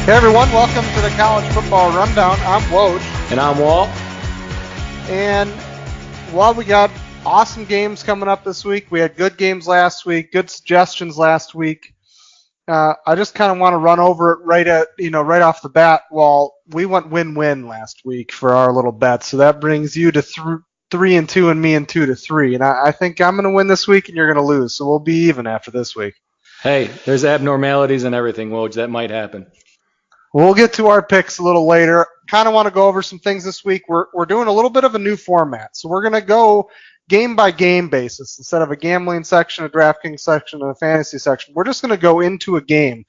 Hey everyone, welcome to the College Football Rundown. I'm Woj. And I'm Wahl. And while we got awesome games coming up this week, we had good games last week, good suggestions last week. I just kind of want to run over it right off the bat. Well, we went win-win last week for our little bet, so that brings you to 3-2 and me and 2-3. And I think I'm going to win this week and you're going to lose, so we'll be even after this week. Hey, there's abnormalities and everything, Woj. That might happen. We'll get to our picks a little later. Kind of want to go over some things this week. We're doing a little bit of a new format. So we're going to go game by game basis instead of a gambling section, a DraftKings section, and a fantasy section. We're just going to go into a game.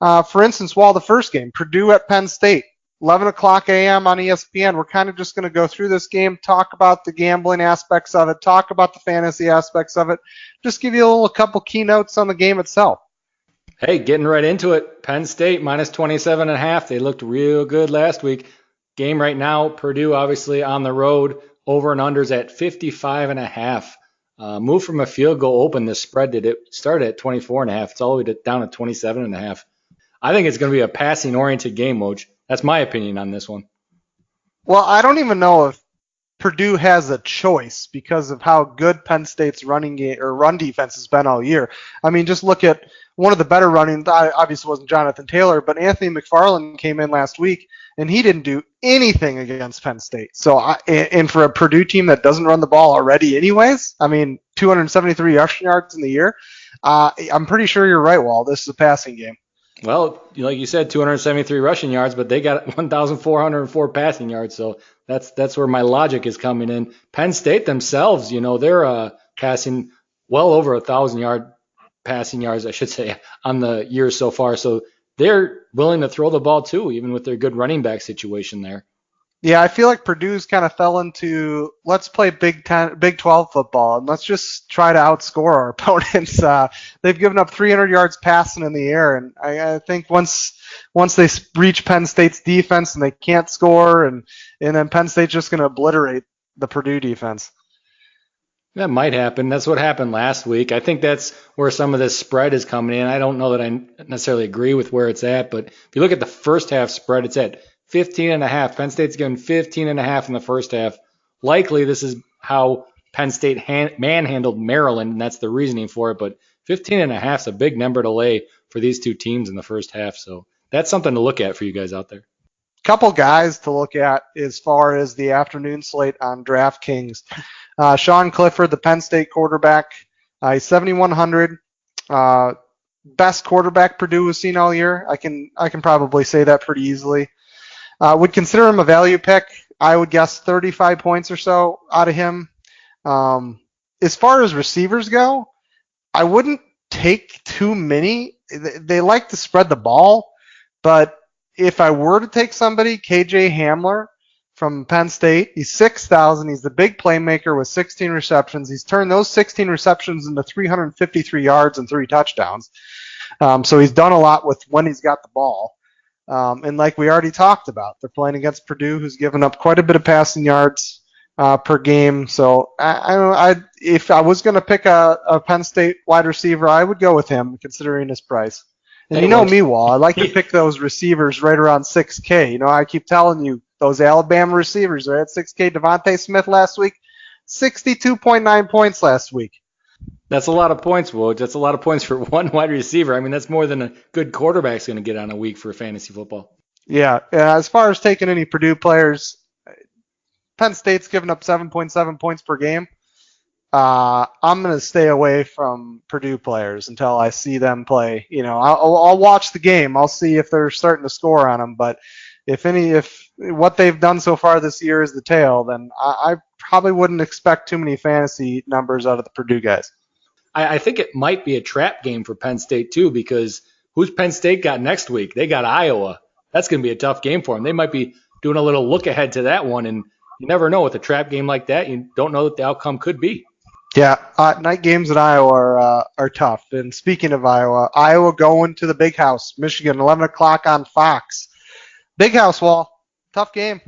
For instance, the first game, Purdue at Penn State, 11 o'clock a.m. on ESPN. We're kind of just going to go through this game, talk about the gambling aspects of it, talk about the fantasy aspects of it, just give you a couple keynotes on the game itself. Hey, getting right into it. Penn State minus 27.5. They looked real good last week. Game right now, Purdue obviously on the road. Over and unders at 55.5. Moved from a field goal open. The spread did it started at 24.5. It's all the way down to 27.5. I think it's going to be a passing oriented game, Woj. That's my opinion on this one. Well, I don't even know if Purdue has a choice because of how good Penn State's run defense has been all year. I mean, just look at one of the better running, obviously wasn't Jonathan Taylor, but Anthony McFarland came in last week, and he didn't do anything against Penn State. So, and for a Purdue team that doesn't run the ball already anyways, 273 rushing yards in the year, I'm pretty sure you're right, Wall. This is a passing game. Well, like you said, 273 rushing yards, but they got 1,404 passing yards, so that's where my logic is coming in. Penn State themselves, they're passing well over 1,000 passing yards, I should say, on the year so far. So they're willing to throw the ball too, even with their good running back situation there. Yeah, I feel like Purdue's kind of fell into let's play Big 12 football and let's just try to outscore our opponents. They've given up 300 yards passing in the air, and I think once they reach Penn State's defense and they can't score, and then Penn State's just going to obliterate the Purdue defense. That might happen. That's what happened last week. I think that's where some of this spread is coming in. I don't know that I necessarily agree with where it's at, but if you look at the first half spread, it's at 15.5. Penn State's given 15.5 in the first half. Likely this is how Penn State manhandled Maryland, and that's the reasoning for it, but 15.5 is a big number to lay for these two teams in the first half, so that's something to look at for you guys out there. Couple guys to look at as far as the afternoon slate on DraftKings. Sean Clifford, the Penn State quarterback, he's 7,100. Best quarterback Purdue has seen all year. I can probably say that pretty easily. Would consider him a value pick. I would guess 35 points or so out of him. As far as receivers go, I wouldn't take too many. They like to spread the ball, but if I were to take somebody, KJ Hamler from Penn State, he's 6,000. He's the big playmaker with 16 receptions. He's turned those 16 receptions into 353 yards and 3 touchdowns. So he's done a lot with when he's got the ball. And like we already talked about, they're playing against Purdue, who's given up quite a bit of passing yards per game. So if I was going to pick a Penn State wide receiver, I would go with him, considering his price. And you know me, Wall, I like to pick those receivers right around 6K. I keep telling you, those Alabama receivers are at 6K. Devontae Smith last week, 62.9 points last week. That's a lot of points, Woj. That's a lot of points for one wide receiver. That's more than a good quarterback's going to get on a week for fantasy football. Yeah, as far as taking any Purdue players, Penn State's given up 7.7 points per game. I'm going to stay away from Purdue players until I see them play. I'll watch the game. I'll see if they're starting to score on them. But if what they've done so far this year is the tail, then I probably wouldn't expect too many fantasy numbers out of the Purdue guys. I think it might be a trap game for Penn State too, because who's Penn State got next week? They got Iowa. That's going to be a tough game for them. They might be doing a little look ahead to that one, and you never know with a trap game like that. You don't know what the outcome could be. Yeah, night games at Iowa are tough. And speaking of Iowa going to the Big House, Michigan, 11 o'clock on Fox. Big House, Wall. Tough game.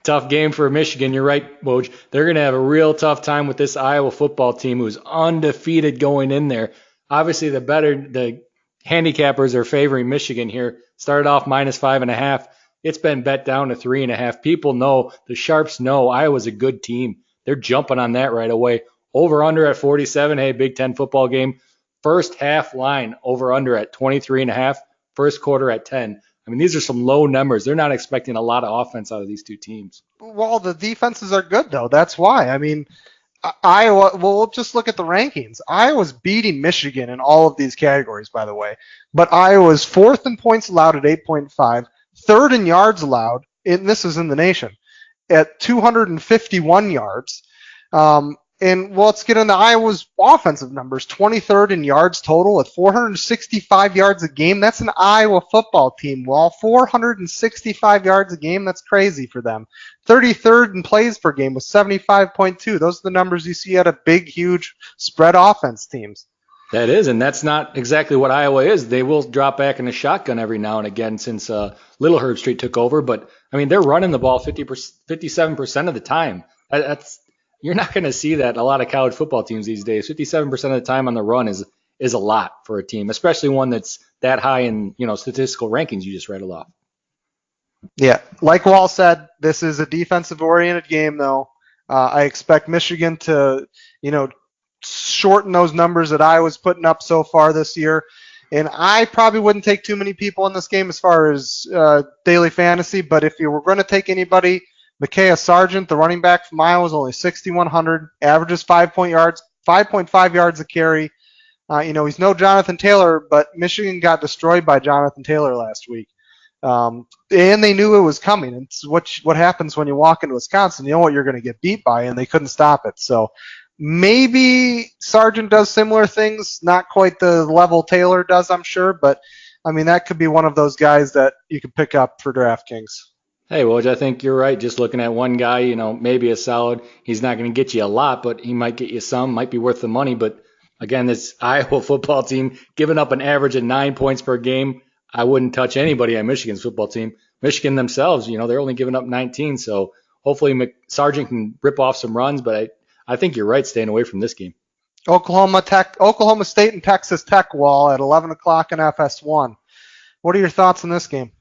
Tough game for Michigan. You're right, Woj. They're going to have a real tough time with this Iowa football team who's undefeated going in there. Obviously, the handicappers are favoring Michigan here. Started off -5.5. It's been bet down to 3.5. People know, the sharps know Iowa's a good team. They're jumping on that right away. Over under at 47. Hey, Big Ten football game. First half line over under at 23.5. First quarter at 10. I mean, these are some low numbers. They're not expecting a lot of offense out of these two teams. Well, the defenses are good, though. That's why. I mean, Iowa, well, we'll just look at the rankings. Iowa's beating Michigan in all of these categories, by the way. But Iowa's fourth in points allowed at 8.5, third in yards allowed, and this is in the nation, at 251 yards. And well, let's get into Iowa's offensive numbers. 23rd in yards total at 465 yards a game. That's an Iowa football team. Well, 465 yards a game, that's crazy for them. 33rd in plays per game with 75.2. Those are the numbers you see at a big, huge spread offense teams. That is, and that's not exactly what Iowa is. They will drop back in a shotgun every now and again since Little Herb Street took over. But, I mean, they're running the ball 57% of the time. You're not going to see that in a lot of college football teams these days. 57% of the time on the run is a lot for a team, especially one that's that high in statistical rankings you just read off. Yeah, like Wahl said, this is a defensive-oriented game, though. I expect Michigan to, shorten those numbers that Iowa's putting up so far this year. And I probably wouldn't take too many people in this game as far as daily fantasy, but if you were going to take anybody, Micaiah Sargent, the running back from Iowa, is only 6,100, averages 5.5 yards a carry. He's no Jonathan Taylor, but Michigan got destroyed by Jonathan Taylor last week. And they knew it was coming. It's what happens when you walk into Wisconsin. You know what you're going to get beat by, and they couldn't stop it. So maybe Sargent does similar things, not quite the level Taylor does, I'm sure, but I mean, that could be one of those guys that you could pick up for DraftKings. Hey, Woj, I think you're right. Just looking at one guy, maybe a solid. He's not going to get you a lot, but he might get you some, might be worth the money. But again, this Iowa football team giving up an average of 9 points per game. I wouldn't touch anybody on Michigan's football team. Michigan themselves, they're only giving up 19. So hopefully Sargent can rip off some runs, but I think you're right staying away from this game. Oklahoma State and Texas Tech, Wahl, at 11 o'clock in FS1. What are your thoughts on this game?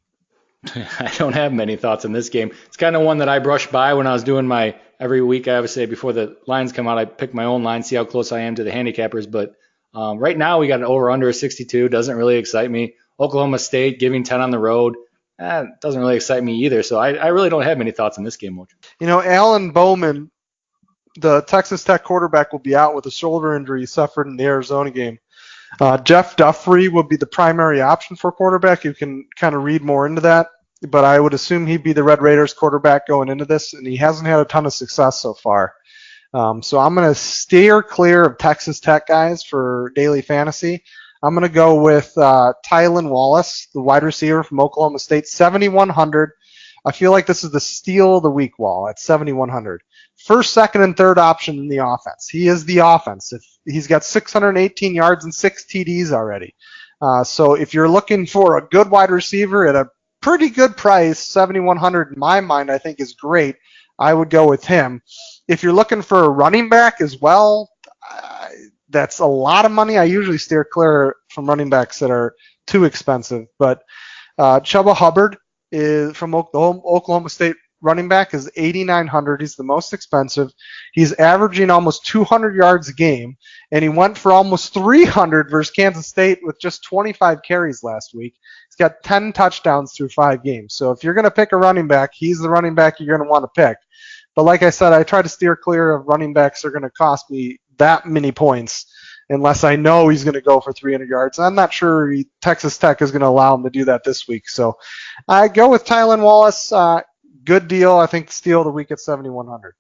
I don't have many thoughts on this game. It's kind of one that I brushed by when I was doing my every week. I would say before the lines come out, I pick my own line, see how close I am to the handicappers. But right now we got an over/under of 62. Doesn't really excite me. Oklahoma State giving 10 on the road. Doesn't really excite me either. So I really don't have many thoughts on this game, Woj. Alan Bowman, the Texas Tech quarterback, will be out with a shoulder injury he suffered in the Arizona game. Jeff Duffrey would be the primary option for quarterback. You can kind of read more into that, but I would assume he'd be the Red Raiders quarterback going into this, and he hasn't had a ton of success so far. So I'm going to steer clear of Texas Tech guys for daily fantasy. I'm going to go with Tylan Wallace, the wide receiver from Oklahoma State, 7,100. I feel like this is the steal of the week, Wahl, at 7,100. First, second, and third option in the offense. He is the offense. He's got 618 yards and 6 TDs already. So if you're looking for a good wide receiver at a pretty good price, 7,100 in my mind I think is great. I would go with him. If you're looking for a running back as well, that's a lot of money. I usually steer clear from running backs that are too expensive. But Chuba Hubbard is from Oklahoma State running back is 8,900. He's the most expensive. He's averaging almost 200 yards a game, and he went for almost 300 versus Kansas State with just 25 carries last week. He's got 10 touchdowns through 5 games. So if you're going to pick a running back, he's the running back you're going to want to pick. But like I said, I try to steer clear of running backs that are going to cost me that many points unless I know he's going to go for 300 yards. I'm not sure Texas Tech is going to allow him to do that this week. So I go with Tylan Wallace. Good deal. I think steal of the week at 7,100.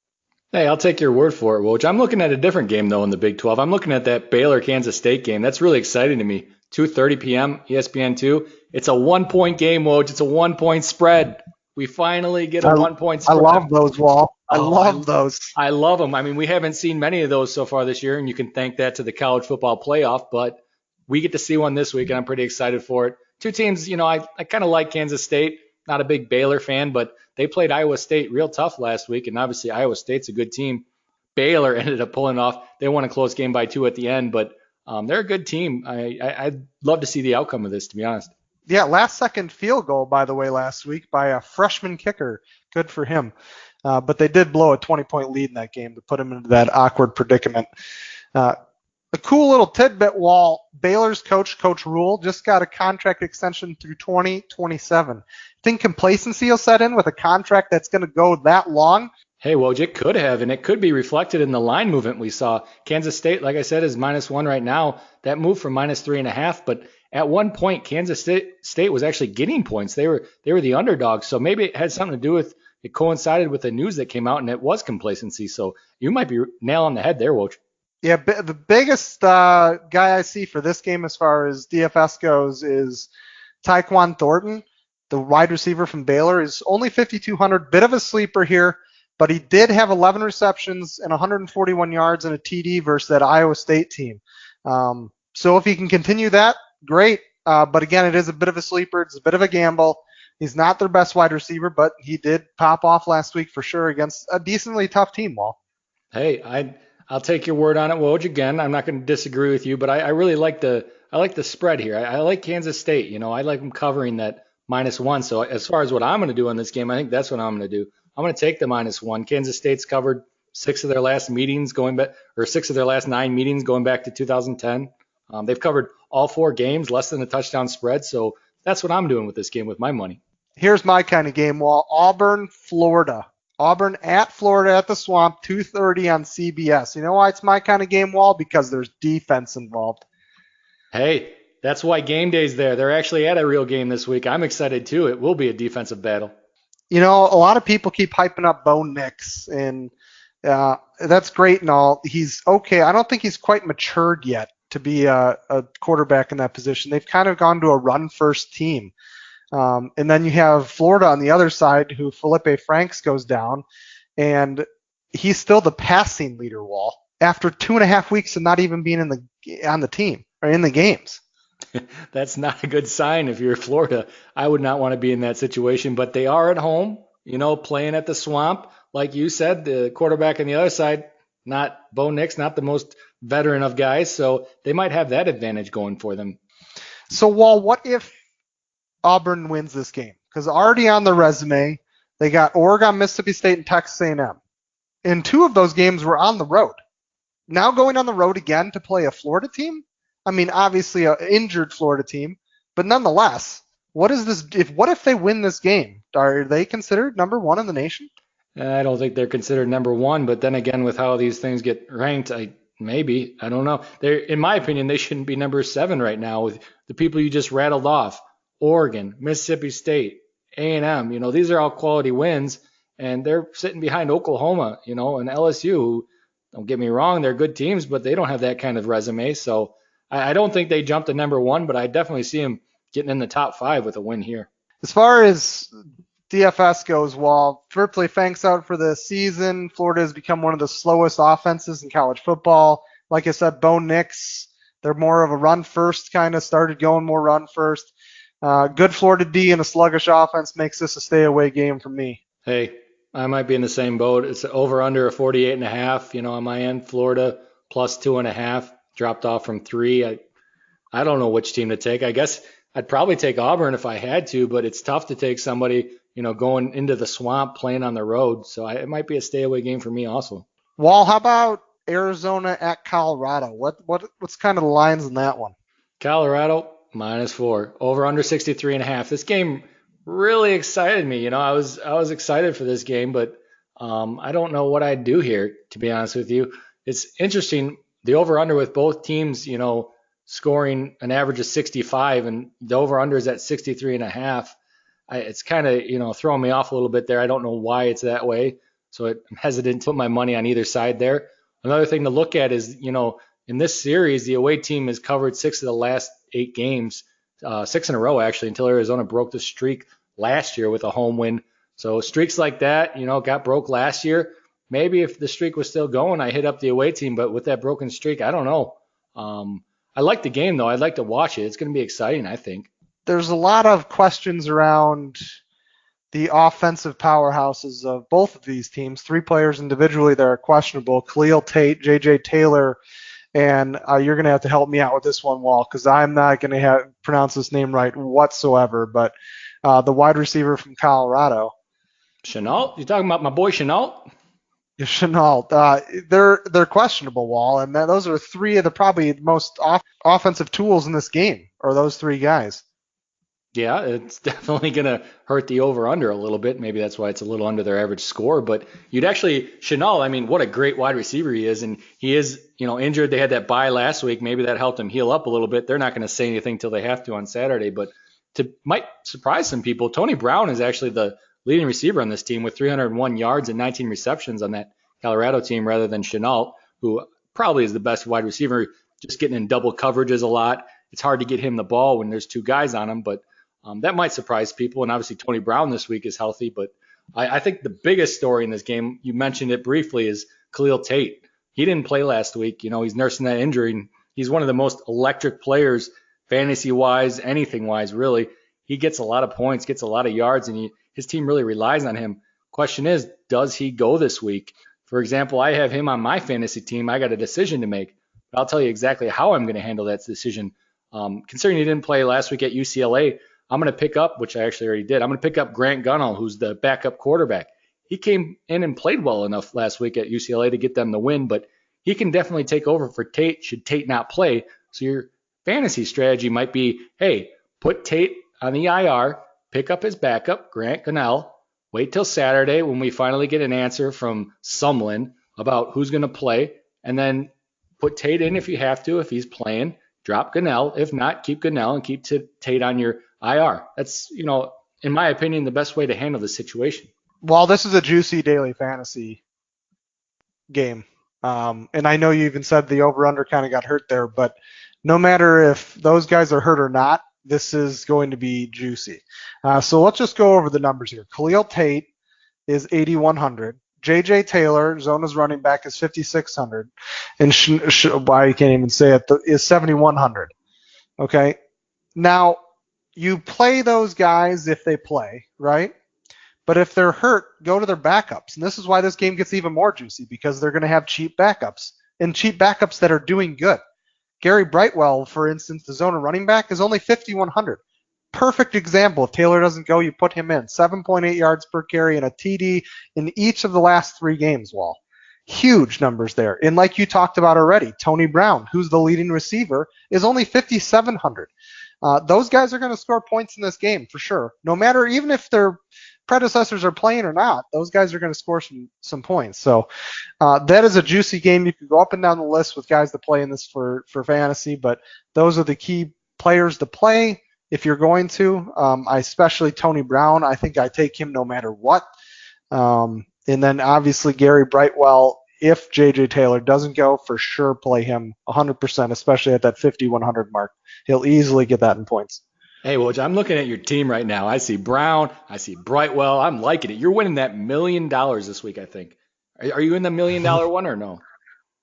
Hey, I'll take your word for it, Woj. I'm looking at a different game, though, in the Big 12. I'm looking at that Baylor-Kansas State game. That's really exciting to me. 2:30 p.m., ESPN2. It's a 1-point game, Woj. It's a 1-point spread. We finally get a 1-point spread. I love those, Wahl. I love those. I love them. I mean, we haven't seen many of those so far this year, and you can thank that to the college football playoff, but we get to see one this week, and I'm pretty excited for it. Two teams, I kind of like Kansas State. Not a big Baylor fan, but they played Iowa State real tough last week, and obviously Iowa State's a good team. Baylor ended up pulling off. They won a close game by 2 at the end, but They're a good team. I'd love to see the outcome of this, to be honest. Yeah, last second field goal, by the way, last week by a freshman kicker. Good for him. But they did blow a 20-point lead in that game to put him into that awkward predicament. Uh, a cool little tidbit, Wall, Baylor's Coach Rule, just got a contract extension through 2027. Think complacency will set in with a contract that's going to go that long? Hey, Woj, it could have, and it could be reflected in the line movement we saw. Kansas State, like I said, is -1 right now. That moved from -3.5, but at one point, Kansas State was actually getting points. They were the underdogs, so maybe it had something to do with it coincided with the news that came out, and it was complacency. So you might be nail on the head there, Woj. Yeah, the biggest guy I see for this game as far as DFS goes is Tyquan Thornton, the wide receiver from Baylor. Is only 5,200, bit of a sleeper here, but he did have 11 receptions and 141 yards and a TD versus that Iowa State team. So if he can continue that, great. But again, it is a bit of a sleeper. It's a bit of a gamble. He's not their best wide receiver, but he did pop off last week for sure against a decently tough team, Wall. Hey, I'll take your word on it, Woj. Again, I'm not going to disagree with you, but I really like the spread here. I like Kansas State. I like them covering that -1. So as far as what I'm going to do on this game, I think that's what I'm going to do. I'm going to take the -1. Kansas State's covered 6 of their last meetings going back, or 6 of their last 9 meetings going back to 2010. They've covered all 4 games, less than a touchdown spread. So that's what I'm doing with this game with my money. Here's my kind of game, Wall. Auburn, Florida. Auburn at Florida at the Swamp, 2:30 on CBS. You know why it's my kind of game, Wall? Because there's defense involved. Hey, that's why Gameday's there. They're actually at a real game this week. I'm excited too. It will be a defensive battle. A lot of people keep hyping up Bo Nix, and that's great and all. He's okay. I don't think he's quite matured yet to be a quarterback in that position. They've kind of gone to a run-first team. And then you have Florida on the other side, who Felipe Franks goes down, and he's still the passing leader, Wall, after 2.5 weeks of not even being on the team or in the games. That's not a good sign if you're Florida. I would not want to be in that situation, but they are at home, playing at the Swamp. Like you said, the quarterback on the other side, not Bo Nix, not the most veteran of guys, so they might have that advantage going for them. So, Wall, what if Auburn wins this game? Because already on the resume, they got Oregon, Mississippi State, and Texas A&M. And 2 of those games were on the road. Now going on the road again to play a Florida team? I mean, obviously an injured Florida team, but nonetheless, what if they win this game? Are they considered number 1 in the nation? I don't think they're considered number 1, but then again, with how these things get ranked, I don't know. In my opinion, they shouldn't be number 7 right now with the people you just rattled off. Oregon, Mississippi State, A&M, these are all quality wins, and they're sitting behind Oklahoma, and LSU, who, don't get me wrong, they're good teams, but they don't have that kind of resume. So I don't think they jump to number 1, but I definitely see them getting in the top 5 with a win here. As far as DFS goes, Wall, Felipe Franks out for the season. Florida has become one of the slowest offenses in college football. Like I said, Bo Nix, they're more of a run first kind of, started going more run first. Good Florida D and a sluggish offense makes this a stay away game for me. Hey, I might be in the same boat. It's over under a 48.5, on my end. Florida plus 2.5, dropped off from 3. I don't know which team to take. I guess I'd probably take Auburn if I had to, but it's tough to take somebody, going into the Swamp playing on the road. So it might be a stay away game for me also. Wall, how about Arizona at Colorado? What's kind of the lines in that one? Colorado -4, over under 63.5. This game really excited me. I was excited for this game, but I don't know what I'd do here, to be honest with you. It's interesting, the over under with both teams, scoring an average of 65, and the over under is at 63.5. It's kind of, throwing me off a little bit there. I don't know why it's that way. So I'm hesitant to put my money on either side there. Another thing to look at is, in this series, the away team has covered 6 of the last 8 games, 6 in a row actually, until Arizona broke the streak last year with a home win. So streaks like that, got broke last year. Maybe if the streak was still going, I hit up the away team, but with that broken streak, I don't know. I like the game though. I'd like to watch it. It's going to be exciting, I think. There's a lot of questions around the offensive powerhouses of both of these teams. 3 players individually that are questionable: Khalil Tate, J.J. Taylor, and you're going to have to help me out with this one, Wall, because I'm not going to pronounce this name right whatsoever. But the wide receiver from Colorado, Chenault? You talking about my boy Chenault? Chenault, they're questionable, Wall, and those are three of the probably most offensive tools in this game, or those three guys. Yeah, it's definitely going to hurt the over-under a little bit. Maybe that's why it's a little under their average score. But you'd actually, Chenault, I mean, what a great wide receiver he is. And he is, injured. They had that bye last week. Maybe that helped him heal up a little bit. They're not going to say anything until they have to on Saturday. But might surprise some people, Tony Brown is actually the leading receiver on this team with 301 yards and 19 receptions on that Colorado team rather than Chenault, who probably is the best wide receiver, just getting in double coverages a lot. It's hard to get him the ball when there's two guys on him, but that might surprise people. And obviously Tony Brown this week is healthy, but I think the biggest story in this game, you mentioned it briefly, is Khalil Tate. He didn't play last week. He's nursing that injury. And he's one of the most electric players, fantasy-wise, anything-wise, really. He gets a lot of points, gets a lot of yards, and his team really relies on him. Question is, does he go this week? For example, I have him on my fantasy team. I got a decision to make. But I'll tell you exactly how I'm going to handle that decision. Considering he didn't play last week at UCLA, I'm going to pick up, which I actually already did, I'm going to pick up Grant Gunnell, who's the backup quarterback. He came in and played well enough last week at UCLA to get them the win, but he can definitely take over for Tate should Tate not play. So your fantasy strategy might be, hey, put Tate on the IR, pick up his backup, Grant Gunnell, wait till Saturday when we finally get an answer from Sumlin about who's going to play, and then put Tate in if you have to, if he's playing. Drop Gunnell. If not, keep Gunnell and keep Tate on your IR. That's, in my opinion, the best way to handle the situation. Well, this is a juicy daily fantasy game. And I know you even said the over-under kind of got hurt there, but no matter if those guys are hurt or not, this is going to be juicy. So let's just go over the numbers here. Khalil Tate is 8,100. J.J. Taylor, Zona's running back, is 5,600. And I can't even say it, is 7,100. Okay? Now, you play those guys if they play, right? But if they're hurt, go to their backups. And this is why this game gets even more juicy, because they're going to have cheap backups, and cheap backups that are doing good. Gary Brightwell, for instance, the Zona running back, is only 5,100. Perfect example. If Taylor doesn't go, you put him in. 7.8 yards per carry and a TD in each of the last 3 games, Wall. Huge numbers there. And like you talked about already, Tony Brown, who's the leading receiver, is only 5,700. Those guys are going to score points in this game for sure. No matter, even if their predecessors are playing or not, those guys are going to score some points. So that is a juicy game. You could go up and down the list with guys that play in this for fantasy, but those are the key players to play if you're going to. Especially Tony Brown. I think I take him no matter what. And then obviously Gary Brightwell, if J.J. Taylor doesn't go, for sure play him 100%, especially at that 5,100 mark. He'll easily get that in points. Hey, Woj, I'm looking at your team right now. I see Brown. I see Brightwell. I'm liking it. You're winning that $1 million this week, I think. Are you in the $1 million one or no?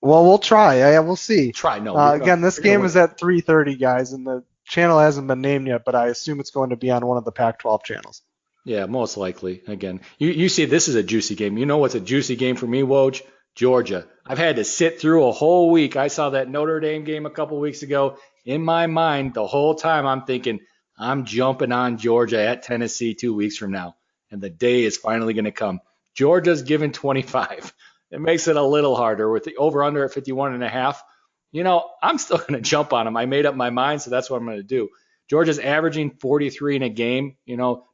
Well, we'll try. Yeah, we'll see. Try. No. Again, this game is at 3:30, guys, and the channel hasn't been named yet, but I assume it's going to be on one of the Pac-12 channels. Yeah, most likely. Again, you see this is a juicy game. You know what's a juicy game for me, Woj? Georgia. I've had to sit through a whole week. I saw that Notre Dame game a couple weeks ago. In my mind, the whole time I'm thinking, I'm jumping on Georgia at Tennessee 2 weeks from now, and the day is finally going to come. Georgia's given 25. It makes it a little harder with the over-under at 51.5. I'm still going to jump on them. I made up my mind, so that's what I'm going to do. Georgia's averaging 43 in a game.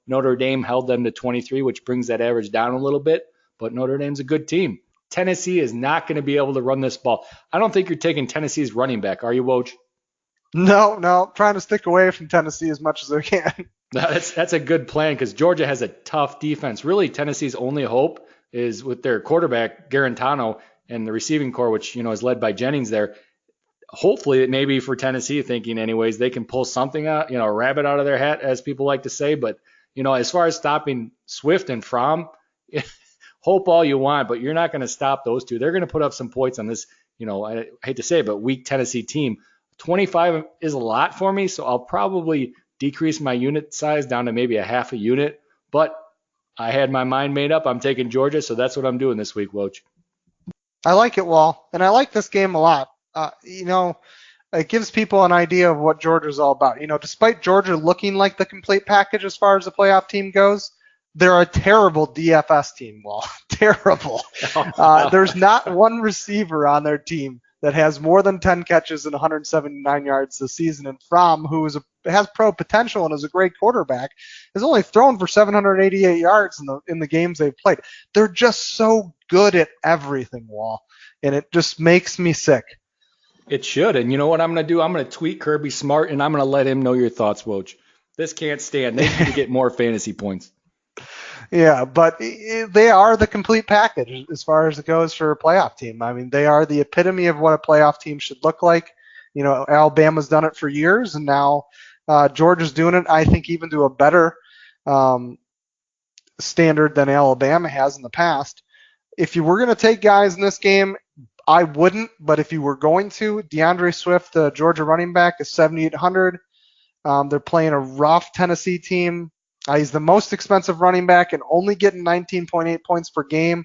Notre Dame held them to 23, which brings that average down a little bit, but Notre Dame's a good team. Tennessee is not going to be able to run this ball. I don't think you're taking Tennessee's running back, are you, Woj? No, trying to stick away from Tennessee as much as I can. That's a good plan because Georgia has a tough defense. Really, Tennessee's only hope is with their quarterback, Garantano, and the receiving core, which, is led by Jennings there. Hopefully, maybe for Tennessee thinking anyways, they can pull something out, a rabbit out of their hat, as people like to say. But, as far as stopping Swift and Fromm, hope all you want, but you're not going to stop those two. They're going to put up some points on this, I hate to say it, but weak Tennessee team. 25 is a lot for me, so I'll probably decrease my unit size down to maybe a half a unit. But I had my mind made up. I'm taking Georgia, so that's what I'm doing this week, Woj. I like it, Wall, and I like this game a lot. It gives people an idea of what Georgia's all about. Despite Georgia looking like the complete package as far as the playoff team goes, they're a terrible DFS team. Well, terrible. There's not one receiver on their team that has more than 10 catches and 179 yards this season. And Fromm, who has pro potential and is a great quarterback, has only thrown for 788 yards in the games they've played. They're just so good at everything, Wall, and it just makes me sick. It should. And you know what I'm going to do? I'm going to tweet Kirby Smart, and I'm going to let him know your thoughts, Woj. This can't stand. They need to get more fantasy points. Yeah, but they are the complete package as far as it goes for a playoff team. I mean, they are the epitome of what a playoff team should look like. Alabama's done it for years, and now Georgia's doing it, I think, even to a better standard than Alabama has in the past. If you were going to take guys in this game, I wouldn't, but if you were going to, DeAndre Swift, the Georgia running back, is 7,800. They're playing a rough Tennessee team. He's the most expensive running back and only getting 19.8 points per game.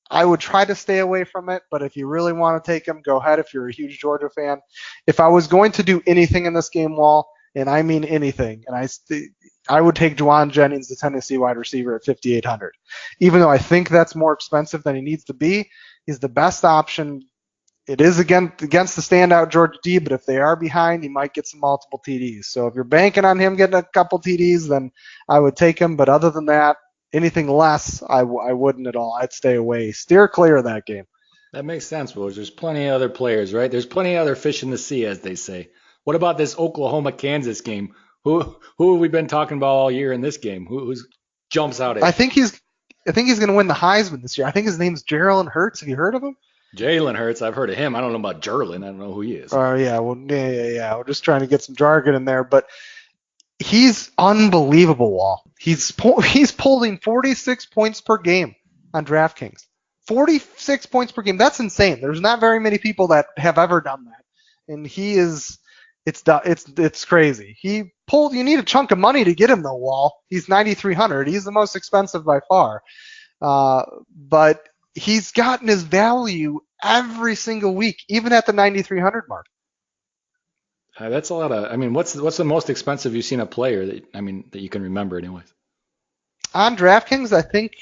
I would try to stay away from it, but if you really want to take him, go ahead if you're a huge Georgia fan. If I was going to do anything in this game, Wall, and I mean anything, and I would take Juwan Jennings, the Tennessee wide receiver, at 5,800. Even though I think that's more expensive than he needs to be, he's the best option. It is against the standout Georgia D, but if they are behind, he might get some multiple TDs. So if you're banking on him getting a couple TDs, then I would take him. But other than that, anything less, I wouldn't at all. I'd stay away. Steer clear of that game. That makes sense, Woj. There's plenty of other players, right? There's plenty of other fish in the sea, as they say. What about this Oklahoma-Kansas game? Who have we been talking about all year in this game? Who jumps out at you? I think he's going to win the Heisman this year. I think his name's Jalen Hurts. Have you heard of him? Jalen Hurts, I've heard of him. I don't know about Jerlin. I don't know who he is. Yeah. We're just trying to get some jargon in there, but he's unbelievable, Wall. He's pulling 46 points per game on DraftKings. 46 points per game. That's insane. There's not very many people that have ever done that, and he is. It's crazy. You need a chunk of money to get him though, Wall. He's 9,300. He's the most expensive by far, but he's gotten his value every single week, even at the 9,300 mark. That's a lot of. I mean, what's the most expensive you've seen a player that you can remember, anyways? On DraftKings, I think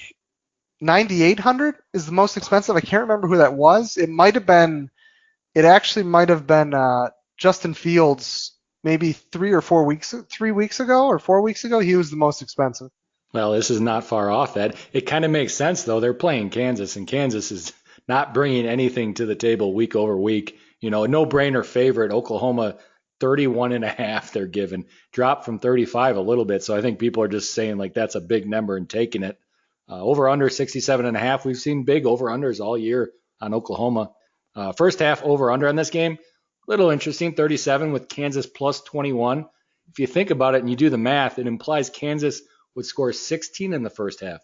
9,800 is the most expensive. I can't remember who that was. It actually might have been Justin Fields, maybe 3 weeks ago. He was the most expensive. Well, this is not far off that. It kind of makes sense, though. They're playing Kansas, and Kansas is not bringing anything to the table week over week. A no-brainer favorite. Oklahoma, 31.5 they're given. Dropped from 35 a little bit, so I think people are just saying, like, that's a big number and taking it. Over-under 67.5. We've seen big over-unders all year on Oklahoma. First half over-under on this game, little interesting, 37 with Kansas plus 21. If you think about it and you do the math, it implies Kansas would score 16 in the first half.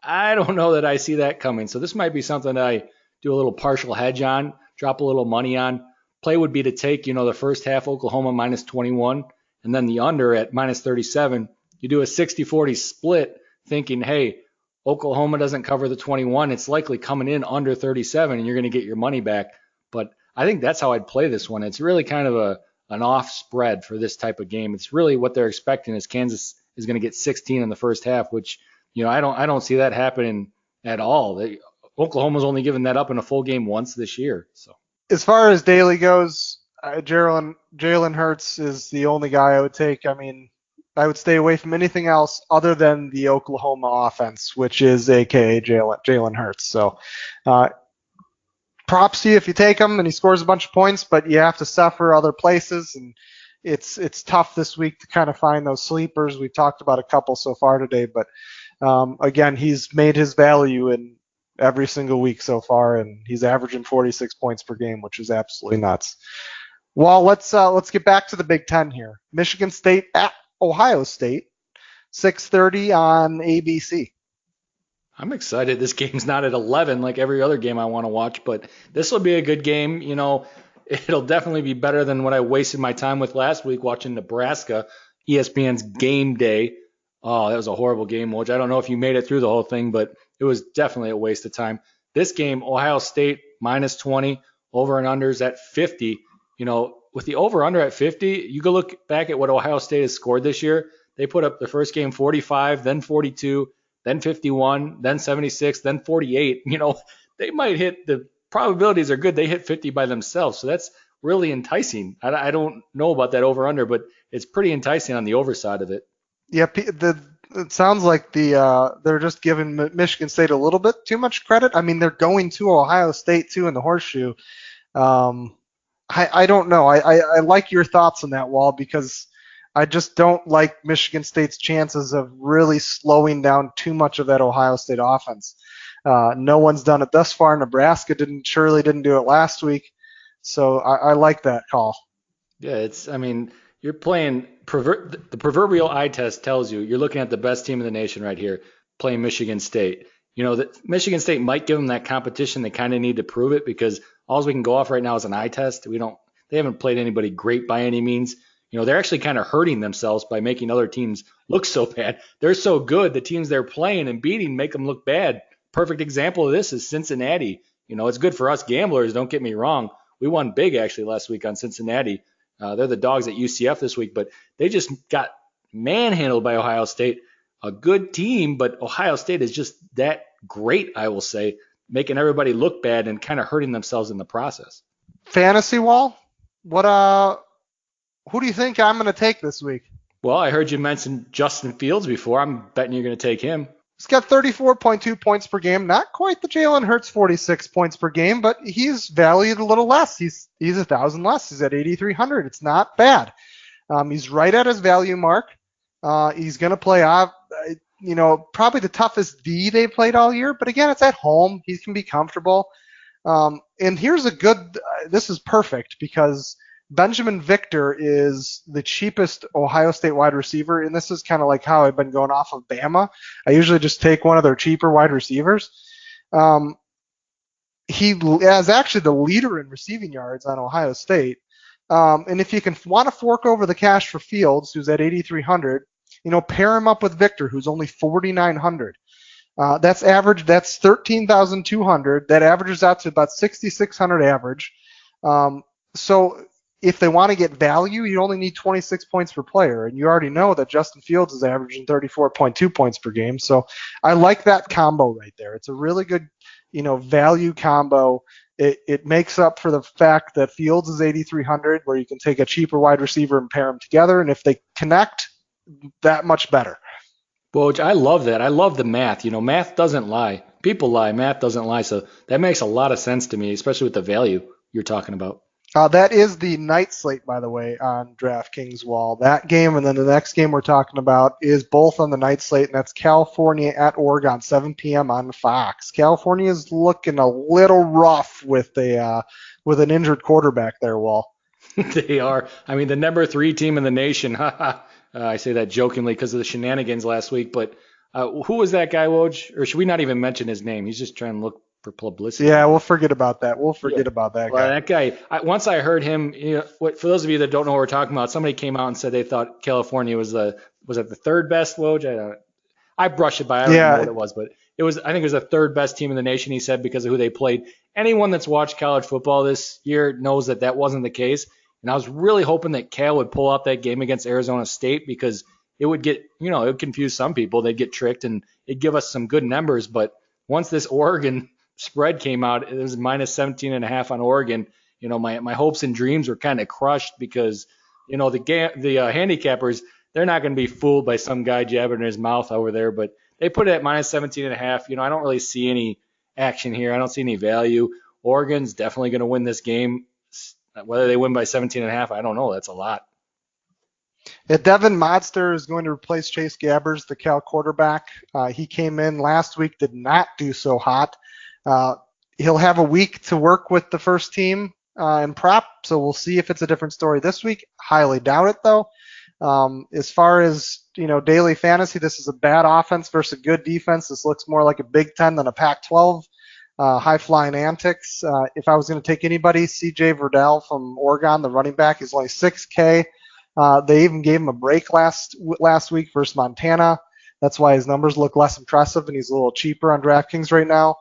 I don't know that I see that coming. So this might be something that I do a little partial hedge on, drop a little money on. Play would be to take, the first half Oklahoma minus 21 and then the under at minus 37. You do a 60-40 split thinking, hey, Oklahoma doesn't cover the 21. It's likely coming in under 37 and you're going to get your money back. But I think that's how I'd play this one. It's really kind of an off spread for this type of game. It's really what they're expecting is Kansas is going to get 16 in the first half, which, I don't see that happening at all. Oklahoma's only given that up in a full game once this year. So as far as daily goes, Jalen Hurts is the only guy I would take. I mean, I would stay away from anything else other than the Oklahoma offense, which is AKA Jalen Hurts. So props to you if you take him and he scores a bunch of points, but you have to suffer other places, and it's tough this week to kind of find those sleepers. We've talked about a couple so far today, but again, he's made his value in every single week so far, and he's averaging 46 points per game, which is absolutely nuts. Well, let's get back to the Big Ten here. Michigan State at Ohio State, 6:30 on ABC. I'm excited. This game's not at 11 like every other game I want to watch, but this will be a good game. It'll definitely be better than what I wasted my time with last week watching Nebraska, ESPN's Gameday. Oh, that was a horrible game, which I don't know if you made it through the whole thing, but it was definitely a waste of time. This game, Ohio State minus 20, over and unders at 50. With the over under at 50, you go look back at what Ohio State has scored this year. They put up the first game 45, then 42, then 51, then 76, then 48. They might hit, the probabilities are good. They hit 50 by themselves. So that's really enticing. I don't know about that over under, but it's pretty enticing on the over side of it. Yeah, it sounds like they're just giving Michigan State a little bit too much credit. I mean, they're going to Ohio State too in the horseshoe. I don't know. I like your thoughts on that, Wall, because I just don't like Michigan State's chances of really slowing down too much of that Ohio State offense. No one's done it thus far. Nebraska surely didn't do it last week. So I like that call. Yeah, you're playing, the proverbial eye test tells you you're looking at the best team in the nation right here, playing Michigan State. That Michigan State might give them that competition. They kind of need to prove it, because all we can go off right now is an eye test. They haven't played anybody great by any means. They're actually kind of hurting themselves by making other teams look so bad. They're so good, the teams they're playing and beating make them look bad. Perfect example of this is Cincinnati. It's good for us gamblers, don't get me wrong. We won big actually last week on Cincinnati. They're the dogs at UCF this week, but they just got manhandled by Ohio State. A good team, but Ohio State is just that great, I will say, making everybody look bad and kind of hurting themselves in the process. Fantasy, Wall? Who do you think I'm going to take this week? Well, I heard you mention Justin Fields before. I'm betting you're going to take him. He's got 34.2 points per game. Not quite the Jalen Hurts 46 points per game, but he's valued a little less. He's 1,000 less. He's at 8,300. It's not bad. He's right at his value mark. He's going to play probably the toughest D they played all year. But again, it's at home. He can be comfortable. And here's this is perfect, because Benjamin Victor is the cheapest Ohio State wide receiver, and this is kind of like how I've been going off of Bama. I usually just take one of their cheaper wide receivers. He is actually the leader in receiving yards on Ohio State. And if you want to fork over the cash for Fields, who's at 8,300, pair him up with Victor, who's only 4,900. That's 13,200. That averages out to about 6,600 average. So if they want to get value, you only need 26 points per player, and you already know that Justin Fields is averaging 34.2 points per game. So I like that combo right there. It's a really good, value combo. It makes up for the fact that Fields is 8,300, where you can take a cheaper wide receiver and pair them together, and if they connect, that much better. Well, I love that. I love the math. Math doesn't lie. People lie. Math doesn't lie. So that makes a lot of sense to me, especially with the value you're talking about. That is the night slate, by the way, on DraftKings Wall. That game and then the next game we're talking about is both on the night slate, and that's California at Oregon, 7 p.m. on Fox. California is looking a little rough with an injured quarterback there, Wall. They are. The number 3 team in the nation. I say that jokingly because of the shenanigans last week, but who was that guy, Woj? Or should we not even mention his name? He's just trying to look for publicity. Yeah, we'll forget about that. About that guy. That guy. Once I heard him, for those of you that don't know what we're talking about, somebody came out and said they thought California was it the third best, Woj? I brushed it by. I don't know what it was, but I think it was the third best team in the nation, he said, because of who they played. Anyone that's watched college football this year knows that wasn't the case. And I was really hoping that Cal would pull out that game against Arizona State, because it would it would confuse some people. They'd get tricked and it'd give us some good numbers. But once this Oregon spread came out, it was minus 17.5 on Oregon. My hopes and dreams were kind of crushed, because, the handicappers, they're not going to be fooled by some guy jabbing in his mouth over there. But they put it at minus 17.5. I don't really see any action here. I don't see any value. Oregon's definitely going to win this game. Whether they win by 17.5, I don't know. That's a lot. Yeah, Devin Modster is going to replace Chase Gabbers, the Cal quarterback. He came in last week, did not do so hot. He'll have a week to work with the first team and prep, so we'll see if it's a different story this week. Highly doubt it, though. As far as daily fantasy, this is a bad offense versus a good defense. This looks more like a Big Ten than a Pac-12. High-flying antics. If I was going to take anybody, C.J. Verdell from Oregon, the running back, is only 6K. They even gave him a break last week versus Montana. That's why his numbers look less impressive, and he's a little cheaper on DraftKings right now.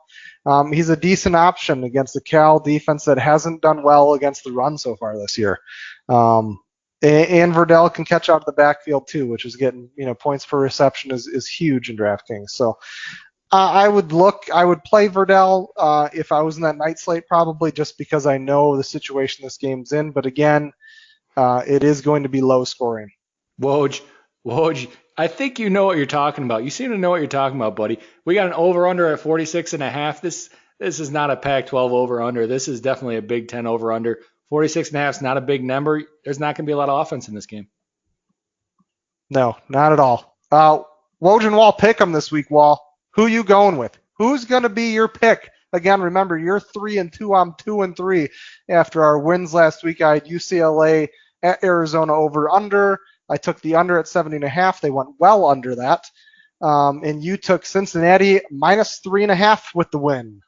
He's a decent option against the Cal defense that hasn't done well against the run so far this year. And Verdell can catch out of the backfield too, which is getting, points per reception is huge in DraftKings. So I would play Verdell if I was in that night slate, probably just because I know the situation this game's in. But again, it is going to be low scoring. Woj, I think you know what you're talking about. You seem to know what you're talking about, buddy. We got an over-under at 46.5. This is not a Pac-12 over-under. This is definitely a Big Ten over-under. 46.5 is not a big number. There's not going to be a lot of offense in this game. No, not at all. Woj and Wahl pick them this week, Wahl. Who you going with? Who's going to be your pick? Again, remember, you're 3-2. I'm 2-3 after our wins last week. I had UCLA at Arizona over-under. I took the under at 70.5. They went well under that. And you took Cincinnati minus 3.5 with the win.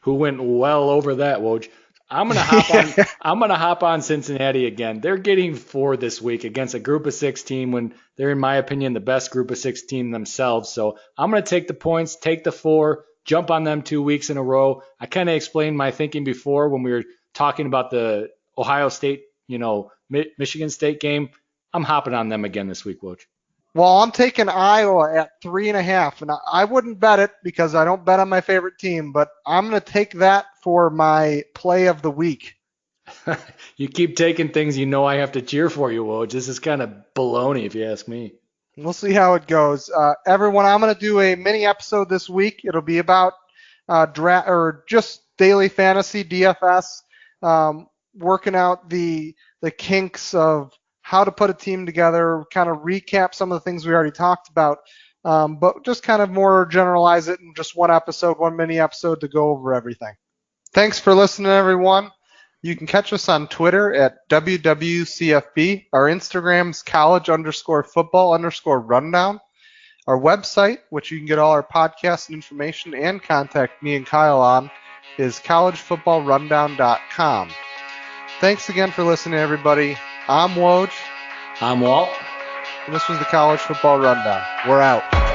Who went well over that, Woj? I'm gonna hop on Cincinnati again. They're getting 4 this week against a group of 6 team when they're, in my opinion, the best group of 6 team themselves. So I'm gonna take the points, take the 4, jump on them 2 weeks in a row. I kind of explained my thinking before when we were talking about the Ohio State, Michigan State game. I'm hopping on them again this week, Woj. Well, I'm taking Iowa at 3.5, and I wouldn't bet it because I don't bet on my favorite team, but I'm going to take that for my play of the week. You keep taking things I have to cheer for you, Woj. This is kind of baloney, if you ask me. We'll see how it goes. Everyone, I'm going to do a mini episode this week. It'll be about draft or just daily fantasy DFS, working out the kinks of how to put a team together, kind of recap some of the things we already talked about, but just kind of more generalize it in just one mini episode to go over everything. Thanks for listening, everyone. You can catch us on Twitter at WWCFB. Our Instagram's college_football_rundown. Our website, which you can get all our podcasts and information and contact me and Kyle on, is collegefootballrundown.com. Thanks again for listening, everybody. I'm Woj. I'm Walt. And this was the College Football Rundown. We're out.